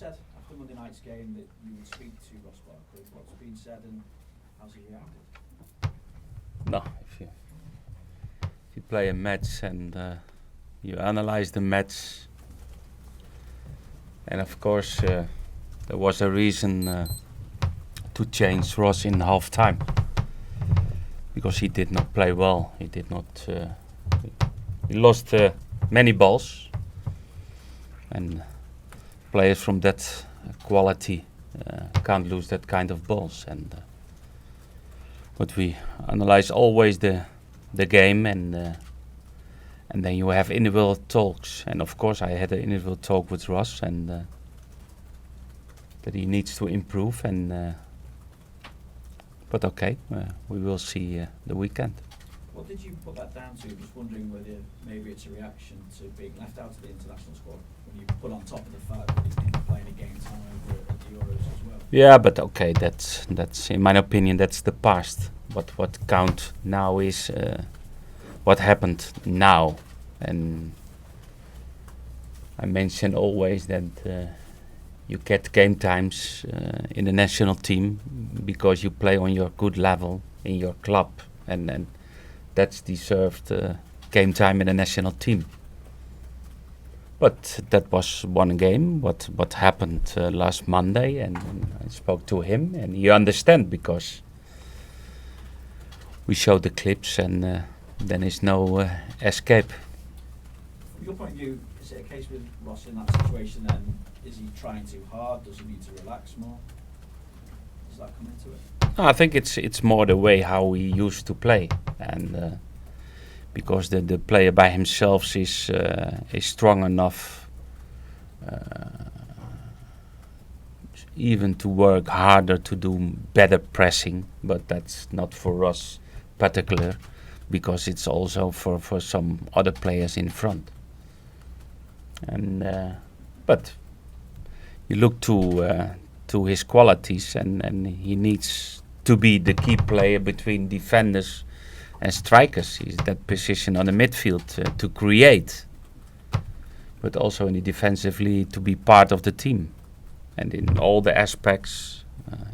said after Monday night's game that you would speak to Ross Barkley. What's been said and how's he reacted? No, if you play a match and you analyze the match, and of course there was a reason to change Ross in half time because he did not play well. He did not. He lost many balls, and players from that quality can't lose that kind of balls. And but we analyze always the game, and then you have individual talks. And of course, I had an individual talk with Ross, and that he needs to improve. And but okay, we will see the weekend. What did you put that down to? Just wondering whether maybe it's a reaction to being left out of the international squad when you put on top of the fact that he didn't play any game time over at the Euros as well. Yeah, but okay, that's in my opinion that's the past. But what counts now is what happened now, and I mention always that you get game times in the national team because you play on your good level in your club, and that's deserved game time in the national team. But that was one game. What happened last Monday, and I spoke to him, and he understand because we showed the clips, and then there's no escape. From your point of view, is it a case with Ross in that situation then? Is he trying too hard? Does he need to relax more? Does that come into it? I think it's more the way how he used to play, and because the player by himself is strong enough even to work harder to do better pressing, but that's not for us particular because it's also for some other players in front. And but you look to his qualities, and he needs to be the key player between defenders and strikers. He's that position on the midfield to create, but also in the defensively to be part of the team. And in all the aspects,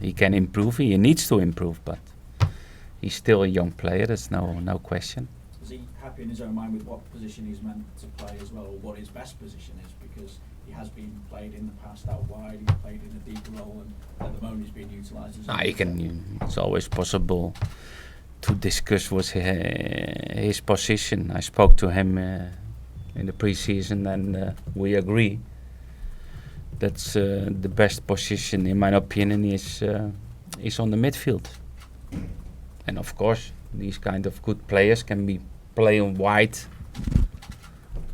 he can improve. He needs to improve, but he's still a young player. There's no question. Is he happy in his own mind with what position he's meant to play as well, or what his best position is? Because he has been played in the past out wide. He's played in a deeper role, and at the moment he's being utilised as. It's always possible to discuss with his position. I spoke to him in the pre-season, and we agree that's the best position, in my opinion, is on the midfield. And of course, these kind of good players can be playing wide.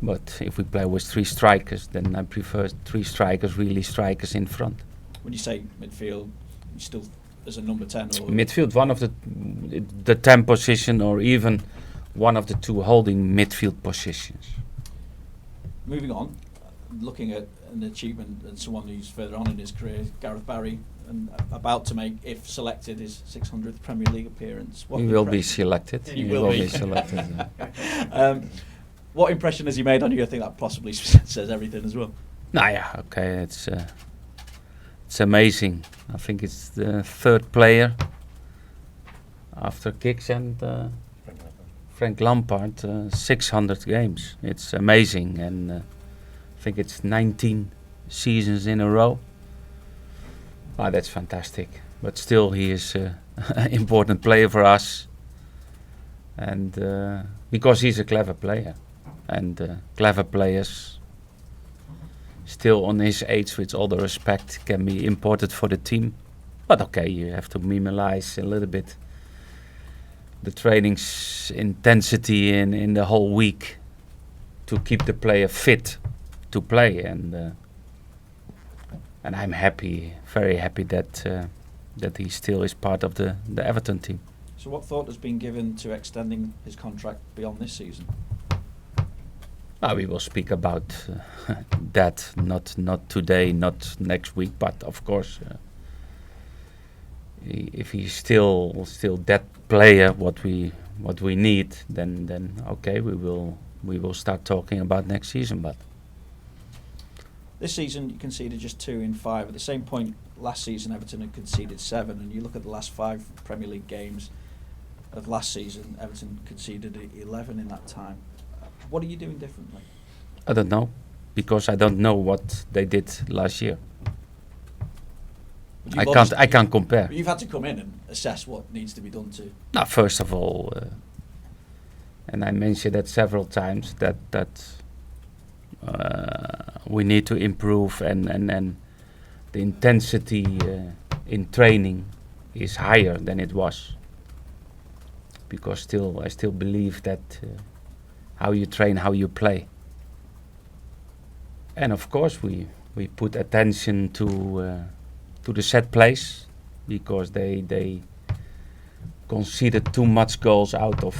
But if we play with three strikers, then I prefer three strikers, really strikers in front. When you say midfield, you still as a number 10 or midfield, one of the 10 position, or even one of the two holding midfield positions. Moving on, looking at an achievement and someone who's further on in his career, Gareth Barry, and about to make, if selected, his 600th Premier League appearance. He will be selected. He will be selected. What impression has he made on you? I think that possibly says everything as well. Okay, it's amazing. I think it's the third player after Giggs and Frank Lampard, 600 games. It's amazing, and I think it's 19 seasons in a row. That's fantastic. But still, he is an important player for us, and because he's a clever player, and clever players, still on his age, with all the respect, can be important for the team. But okay, you have to minimize a little bit the training's intensity in the whole week to keep the player fit to play, and I'm happy, very happy that he still is part of the Everton team. So what thought has been given to extending his contract beyond this season? We will speak about that, not today, not next week, but of course, if he's still that player, what we need, then okay, we will start talking about next season. But This season you conceded just 2 in 5. At the same point last season Everton had conceded 7, and you look at the last 5 Premier League games of last season, Everton conceded 11 in that time. What are you doing differently? I don't know, because I don't know what they did last year. I can't compare. But you've had to come in and assess what needs to be done to. Now, first of all, and I mentioned that several times, that we need to improve, and the intensity in training is higher than it was. Because I still believe that how you train, how you play. And of course we put attention to the set plays, because they conceded too much goals out of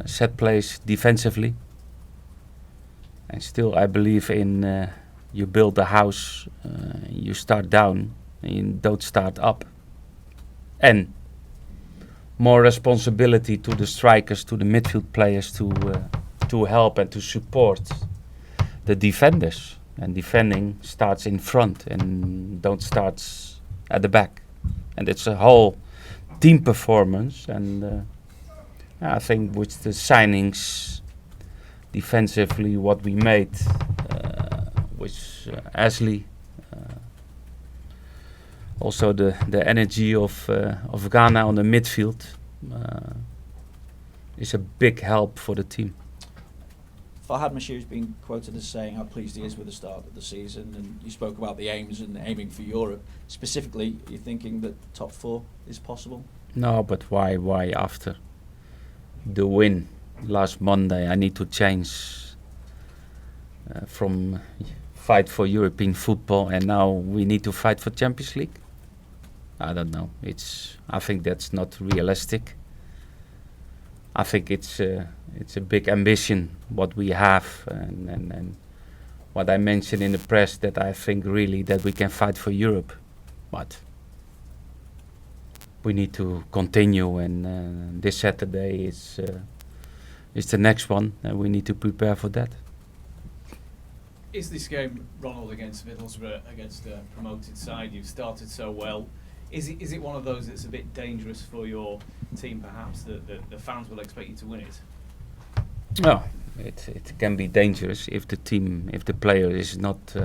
set plays defensively. And still I believe in you build a house, you start down and you don't start up. And more responsibility to the strikers, to the midfield players, to help and to support the defenders. And defending starts in front and don't start at the back. And it's a whole team performance. And I think with the signings defensively, what we made with Ashley, also the energy of Ghana on the midfield is a big help for the team. Farhad Mashir's been quoted as saying how pleased he is with the start of the season, and you spoke about the aims and aiming for Europe. Specifically, are you thinking that top 4 is possible? No, but why after the win last Monday I need to change from fight for European football and now we need to fight for Champions League? I don't know. I think that's not realistic. I think it's a big ambition what we have, and what I mentioned in the press, that I think really that we can fight for Europe, but we need to continue. And this Saturday is the next one, and we need to prepare for that. Is this game, Ronald, against Middlesbrough, against a promoted side? You've started so well. Is it one of those that's a bit dangerous for your team, perhaps, that the fans will expect you to win it? No, it can be dangerous if the player is not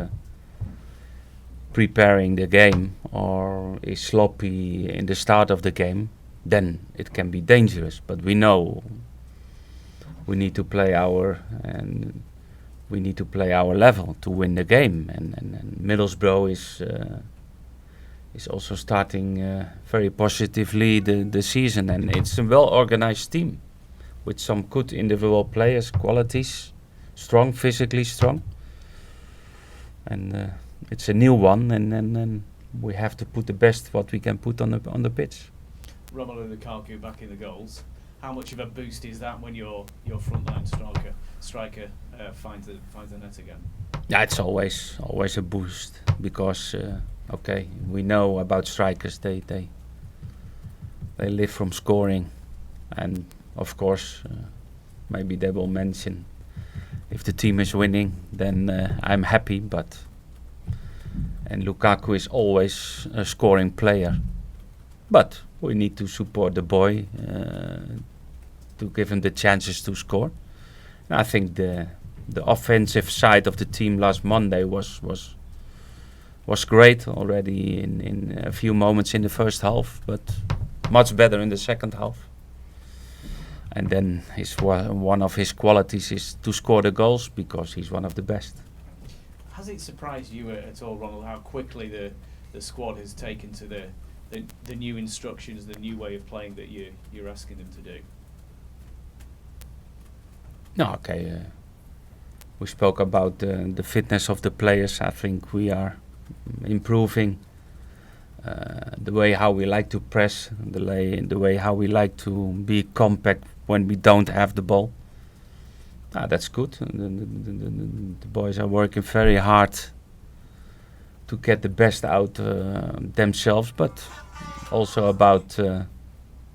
preparing the game or is sloppy in the start of the game. Then it can be dangerous. But we know we need to play our level to win the game. And Middlesbrough is also starting very positively the season, and it's a well-organized team with some good individual players, qualities, strong, physically strong, and it's a new one, and we have to put the best what we can put on the pitch. Romelu Lukaku back in the goals. How much of a boost is that when your frontline striker finds the net again? Yeah, it's always a boost, because we know about strikers. They live from scoring, and of course, maybe they will mention if the team is winning, then I'm happy. And Lukaku is always a scoring player, but we need to support the boy to give him the chances to score. And I think the offensive side of the team last Monday was great already in a few moments in the first half, but much better in the second half. And then one of his qualities is to score the goals, because he's one of the best. Has it surprised you at all, Ronald, how quickly the squad has taken to the new instructions, the new way of playing that you're asking them to do? No, we spoke about the fitness of the players. I think we are improving the way how we like to press, the way how we like to be compact when we don't have the ball. That's good. The boys are working very hard to get the best out themselves, but also about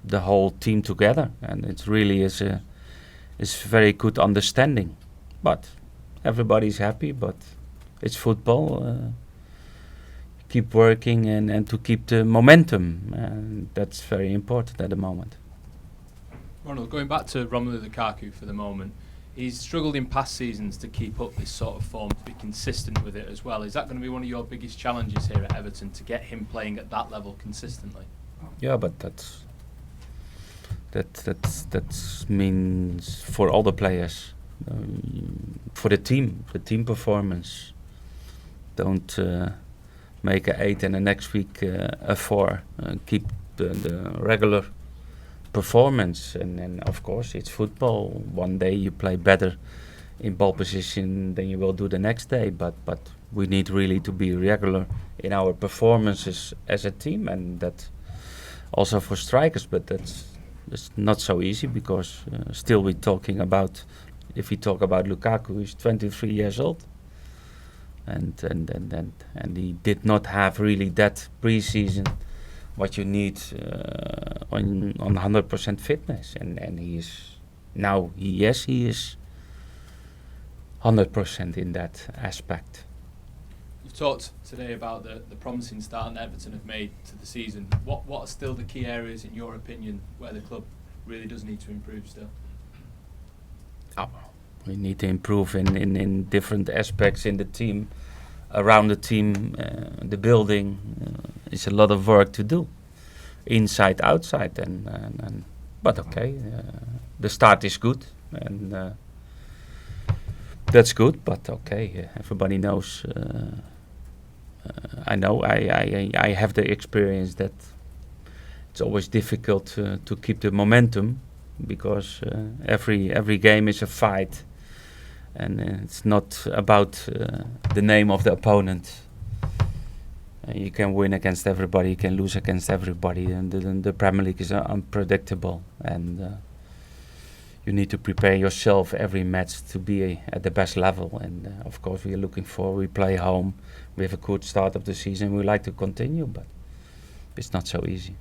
the whole team together. And it really is very good understanding. But everybody's happy, but it's football. Keep working and to keep the momentum, and that's very important at the moment. Ronald, going back to Romelu Lukaku for the moment, he's struggled in past seasons to keep up this sort of form, to be consistent with it as well. Is that going to be one of your biggest challenges here at Everton, to get him playing at that level consistently? Yeah, but that means for all the players, for the team performance. Don't make a 8 and the next week a 4. Keep the regular performance, and of course it's football. One day you play better in ball position than you will do the next day, but we need really to be regular in our performances as a team, and that also for strikers. But that's not so easy, because still we're talking about, if we talk about Lukaku, he's 23 years old, and he did not have really that pre-season what you need on 100% fitness, and he is now, he is 100% in that aspect. You've talked today about the promising start that Everton have made to the season. What are still the key areas, in your opinion, where the club really does need to improve still? We need to improve in different aspects in the team, around the team, the building. It's a lot of work to do, inside, outside, and but okay, the start is good, and that's good. But okay, everybody knows. I know. I have the experience that it's always difficult to keep the momentum, because every game is a fight, and it's not about the name of the opponent. You can win against everybody, you can lose against everybody, and the Premier League is unpredictable, and you need to prepare yourself every match to be at the best level. And of course we are looking for, we play home, we have a good start of the season, we like to continue, but it's not so easy.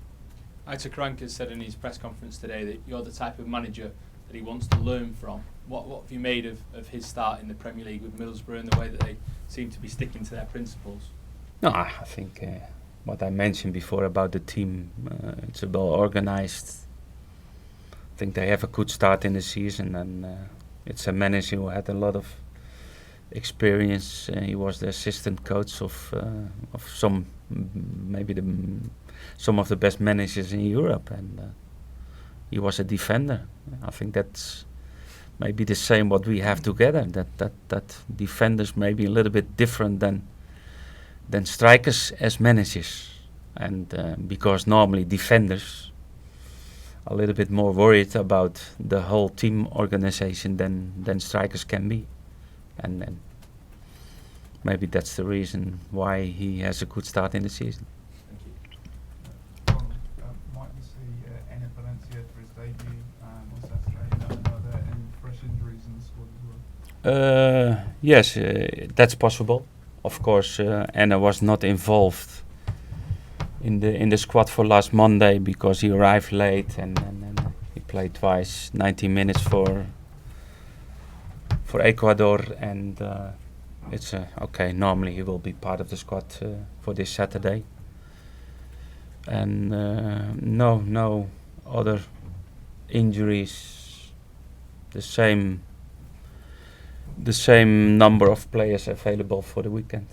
Aitor Karanka said in his press conference today that you're the type of manager that he wants to learn from. What have you made of his start in the Premier League with Middlesbrough, and the way that they seem to be sticking to their principles? No, I think what I mentioned before about the team, it's well organized. I think they have a good start in the season, and it's a manager who had a lot of experience. He was the assistant coach of some, maybe some of the best managers in Europe, and he was a defender. I think that's maybe the same what we have together. That defenders may be a little bit different than strikers as managers, and because normally defenders are a little bit more worried about the whole team organization than strikers can be, and maybe that's the reason why he has a good start in the season. Might we see Enner Valencia for his debut on Saturday? Are there any fresh injuries in the squad as well? Yes, that's possible. Of course, Enner was not involved in the squad for last Monday, because he arrived late, and he played twice, 90 minutes for Ecuador, and it's okay. Normally he will be part of the squad for this Saturday, and no other injuries. The same number of players available for the weekend.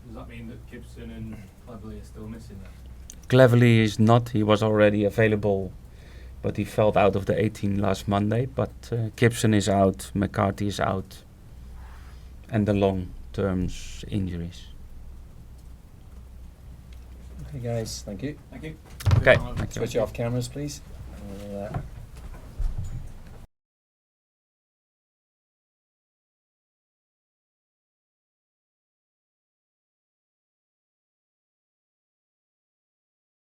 Does that mean that Gibson and Cleverley are still missing that? Cleverley is not. He was already available, but he fell out of the 18 last Monday. But Gibson is out, McCarthy is out, and the long-term injuries. Okay, guys, thank you. Thank you. Okay, thank you. Switch off cameras, please.